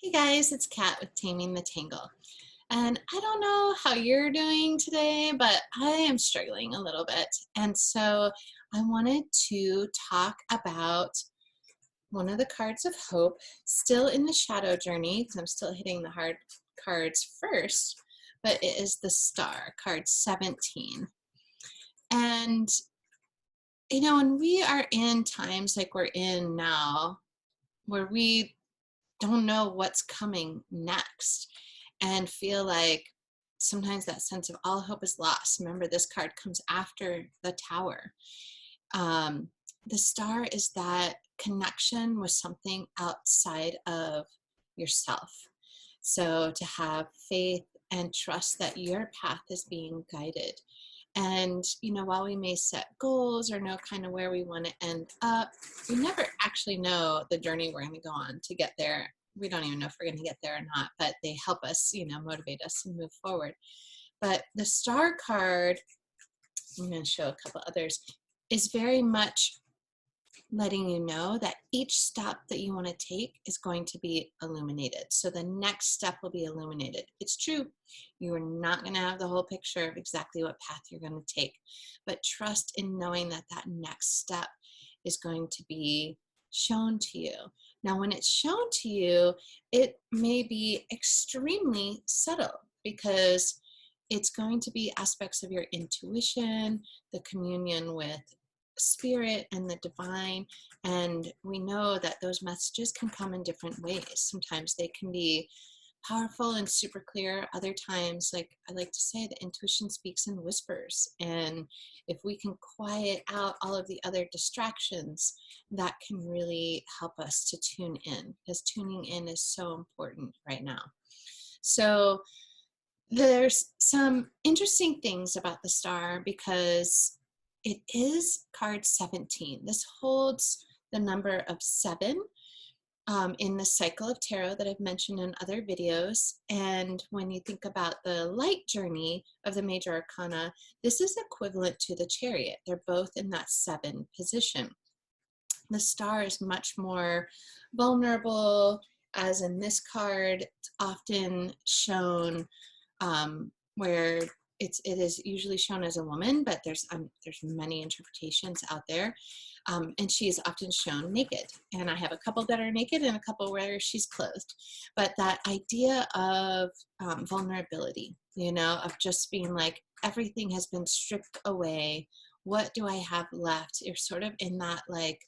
Hey guys, it's Kat with Taming the Tangle. And I don't know how you're doing today, but I am struggling a little bit. And so I wanted to talk about one of the cards of hope, still in the shadow journey, because I'm still hitting the hard cards first, but it is the Star, card 17. And, when we are in times like we're in now, where we don't know what's coming next and feel like sometimes that sense of all hope is lost. Remember, this card comes after the Tower. Um, the Star is that connection with something outside of yourself. So to have faith and trust that your path is being guided. And, while we may set goals or know kind of where we want to end up, we never actually know the journey we're going to go on to get there. We don't even know if we're going to get there or not, but they help us, motivate us and move forward. But the Star card, I'm going to show a couple others, is very much letting you know that each step that you want to take is going to be illuminated. So the next step will be illuminated. It's true, you are not going to have the whole picture of exactly what path you're going to take, but trust in knowing that that next step is going to be shown to you. Now, when it's shown to you, it may be extremely subtle because it's going to be aspects of your intuition, the communion with spirit and the divine, and we know that those messages can come in different ways. Sometimes they can be powerful and super clear. Other times, like I like to say, the intuition speaks in whispers, and if we can quiet out all of the other distractions, that can really help us to tune in, because tuning in is so important right now. So there's some interesting things about the Star because it is card 17. This holds the number of 7 in the cycle of tarot that I've mentioned in other videos. And when you think about the light journey of the Major Arcana, this is equivalent to the Chariot. They're both in that 7 position. The Star is much more vulnerable, as in this card, it's often shown where it is usually shown as a woman, but there's many interpretations out there, and she is often shown naked. And I have a couple that are naked and a couple where she's clothed. But that idea of vulnerability, of just being like everything has been stripped away. What do I have left? You're sort of in that like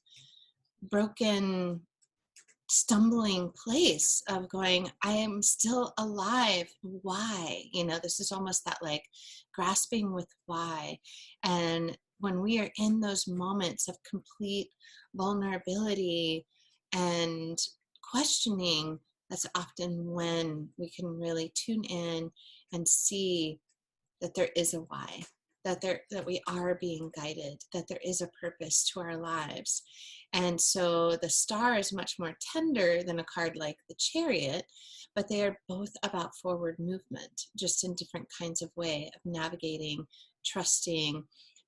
broken stumbling place of going, I am still alive. Why? This is almost that like grasping with why. And when we are in those moments of complete vulnerability and questioning, that's often when we can really tune in and see that there is a why, that we are being guided, that there is a purpose to our lives. And so the Star is much more tender than a card like the Chariot, but they are both about forward movement, just in different kinds of way of navigating, trusting,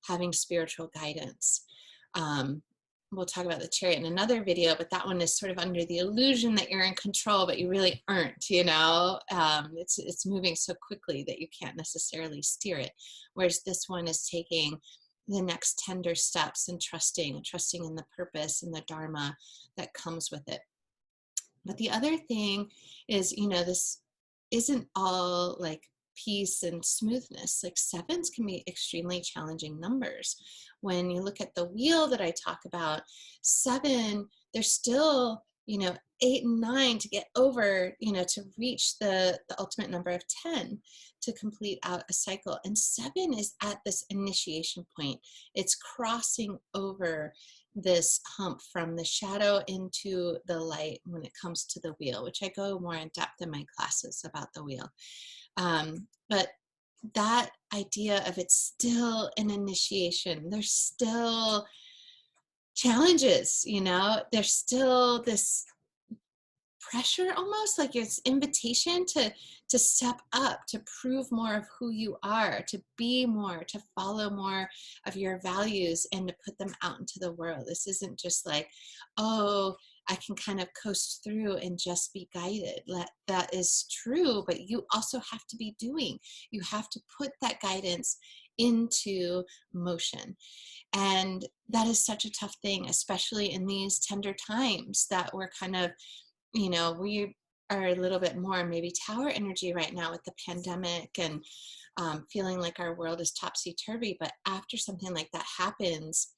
having spiritual guidance. We'll talk about the Chariot in another video, but that one is sort of under the illusion that you're in control, but you really aren't. It's moving so quickly that you can't necessarily steer it. Whereas this one is taking the next tender steps and trusting in the purpose and the dharma that comes with it. But the other thing is, this isn't all like peace and smoothness. Like 7s can be extremely challenging numbers. When you look at the wheel that I talk about, 7, there's still, 8 and 9 to get over, to reach the ultimate number of 10 to complete out a cycle. And 7 is at this initiation point. It's crossing over this hump from the shadow into the light when it comes to the wheel, which I go more in depth in my classes about the wheel. But that idea of it's still an initiation, there's still challenges, there's still this pressure, almost like it's invitation to step up, to prove more of who you are, to be more, to follow more of your values, and to put them out into the world. This isn't just like, oh, I can kind of coast through and just be guided. That is true, but you also have to be doing. You have to put that guidance into motion. And that is such a tough thing, especially in these tender times that we're kind of, we are a little bit more maybe tower energy right now with the pandemic, and feeling like our world is topsy-turvy. But after something like that happens,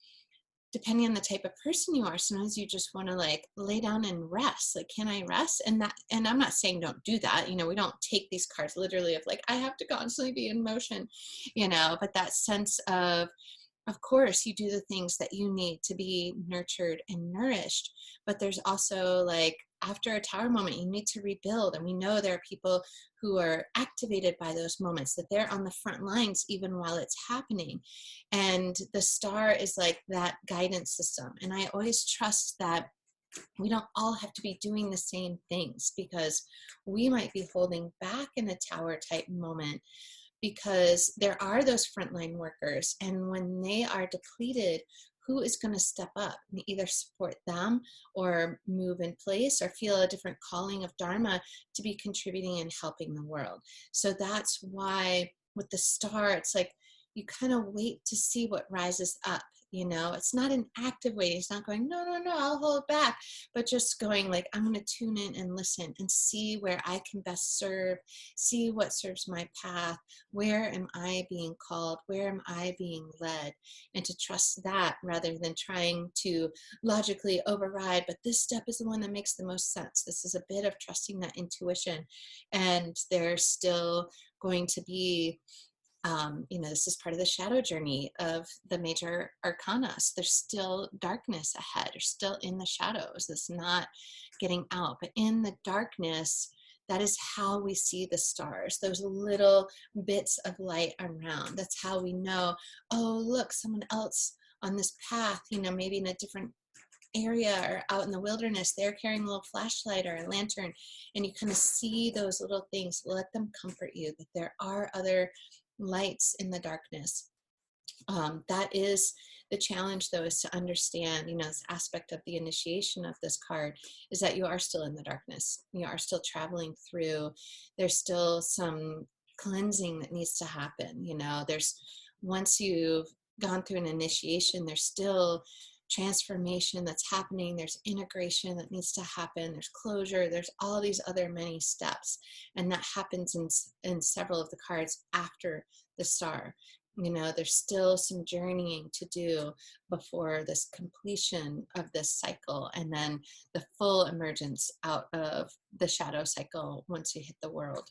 depending on the type of person you are, sometimes you just want to like lay down and rest. Like, can I rest? And I'm not saying don't do that. We don't take these cards literally of like, I have to constantly be in motion, but that sense of course, you do the things that you need to be nurtured and nourished, but there's also like after a tower moment, you need to rebuild. And we know there are people who are activated by those moments, that they're on the front lines even while it's happening. And the star is like that guidance system. And I always trust that we don't all have to be doing the same things, because we might be holding back in a tower type moment because there are those frontline workers, and when they are depleted, who is going to step up and either support them or move in place or feel a different calling of dharma to be contributing and helping the world? So that's why with the star, it's like you kind of wait to see what rises up. It's not an active waiting. It's not going, no, no, no, I'll hold back, but just going like, I'm going to tune in and listen and see where I can best serve, see what serves my path. Where am I being called? Where am I being led? And to trust that rather than trying to logically override, but this step is the one that makes the most sense. This is a bit of trusting that intuition. And there's still going to be this is part of the shadow journey of the major arcana. So there's still darkness ahead. You're still in the shadows. It's not getting out. But in the darkness, that is how we see the stars, those little bits of light around. That's how we know, oh, look, someone else on this path, maybe in a different area or out in the wilderness, they're carrying a little flashlight or a lantern, and you kind of see those little things. Let them comfort you that there are other lights in the darkness. That is the challenge, though, is to understand, this aspect of the initiation of this card is that you are still in the darkness. You are still traveling through. There's still some cleansing that needs to happen. There's, once you've gone through an initiation, there's still transformation that's happening. There's integration that needs to happen. There's closure. There's all these other many steps. And that happens in several of the cards after the star. There's still some journeying to do before this completion of this cycle, and then the full emergence out of the shadow cycle once you hit the world.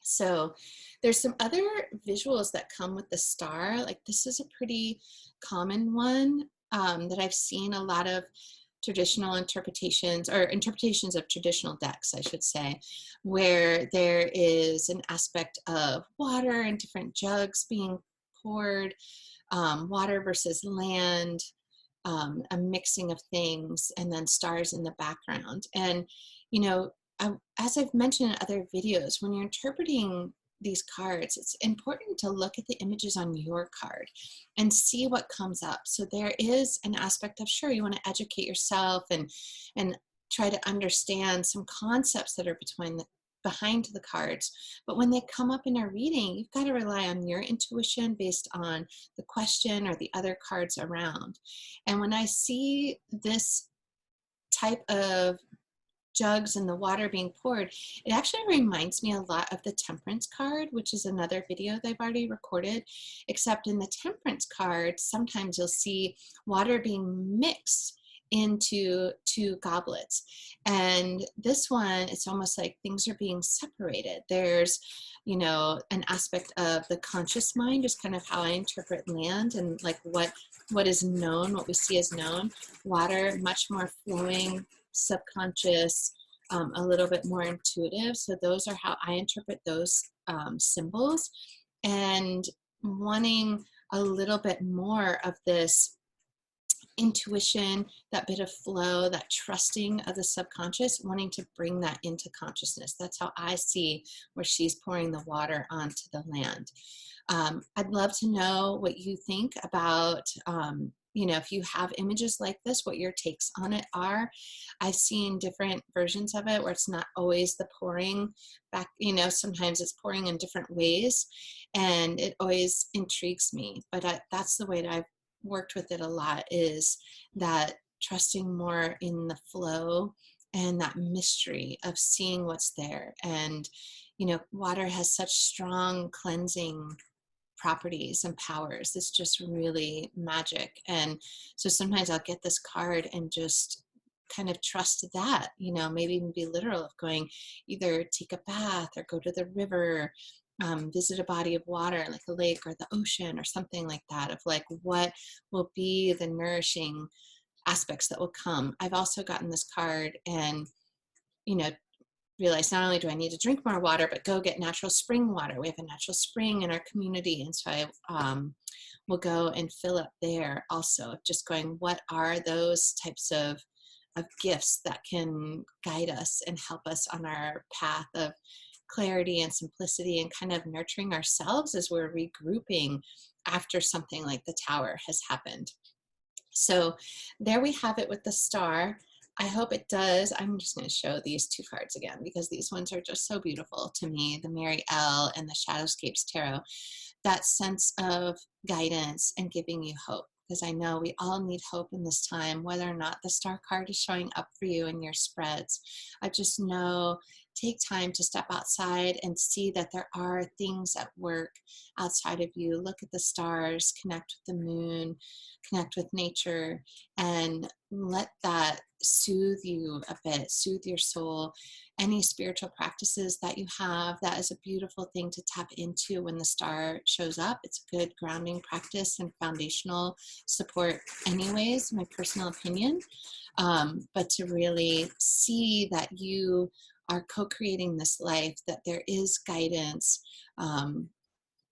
So there's some other visuals that come with the star. Like, this is a pretty common one that I've seen a lot of traditional interpretations, or interpretations of traditional decks, I should say, where there is an aspect of water and different jugs being poured, water versus land, a mixing of things, and then stars in the background. And, as I've mentioned in other videos, when you're interpreting these cards, it's important to look at the images on your card and see what comes up. So there is an aspect of, sure, you want to educate yourself and try to understand some concepts that are behind the cards. But when they come up in a reading, you've got to rely on your intuition based on the question or the other cards around. And when I see this type of jugs and the water being poured, it actually reminds me a lot of the temperance card, which is another video that I've already recorded, except in the temperance card, sometimes you'll see water being mixed into two goblets. And this one, it's almost like things are being separated. There's, an aspect of the conscious mind is kind of how I interpret land, and like what is known, what we see as known. Water, much more flowing, subconscious, a little bit more intuitive. So those are how I interpret those symbols, and wanting a little bit more of this intuition, that bit of flow, that trusting of the subconscious, wanting to bring that into consciousness. That's how I see where she's pouring the water onto the land. I'd love to know what you think about if you have images like this, what your takes on it are. I've seen different versions of it where it's not always the pouring back, sometimes it's pouring in different ways, and it always intrigues me. But that's the way that I've worked with it a lot, is that trusting more in the flow and that mystery of seeing what's there. And, water has such strong cleansing properties and powers. It's just really magic. And so sometimes I'll get this card and just kind of trust that, maybe even be literal of going, either take a bath or go to the river, visit a body of water like a lake or the ocean or something like that, of like what will be the nourishing aspects that will come. I've also gotten this card and, you know, realize not only do I need to drink more water, but go get natural spring water. We have a natural spring in our community. And so I will go and fill up there also, just going, what are those types of gifts that can guide us and help us on our path of clarity and simplicity, and kind of nurturing ourselves as we're regrouping after something like the tower has happened. So there we have it with the star. I hope it does. I'm just going to show these two cards again because these ones are just so beautiful to me, the Mary L and the Shadowscapes Tarot. That sense of guidance and giving you hope, because I know we all need hope in this time, whether or not the star card is showing up for you in your spreads. I just know, take time to step outside and see that there are things at work outside of you. Look at the stars, connect with the moon, connect with nature, and let that soothe you a bit, soothe your soul. Any spiritual practices that you have, that is a beautiful thing to tap into when the star shows up. It's a good grounding practice and foundational support anyways, my personal opinion. But to really see that you are co-creating this life, that there is guidance,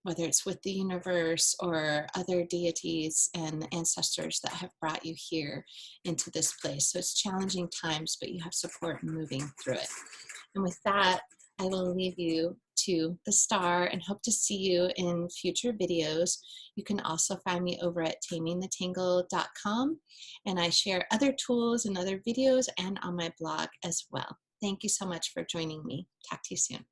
whether it's with the universe or other deities and ancestors that have brought you here into this place. So it's challenging times, but you have support moving through it. And with that, I will leave you to the star and hope to see you in future videos. You can also find me over at tamingthetangle.com, and I share other tools and other videos and on my blog as well. Thank you so much for joining me. Talk to you soon.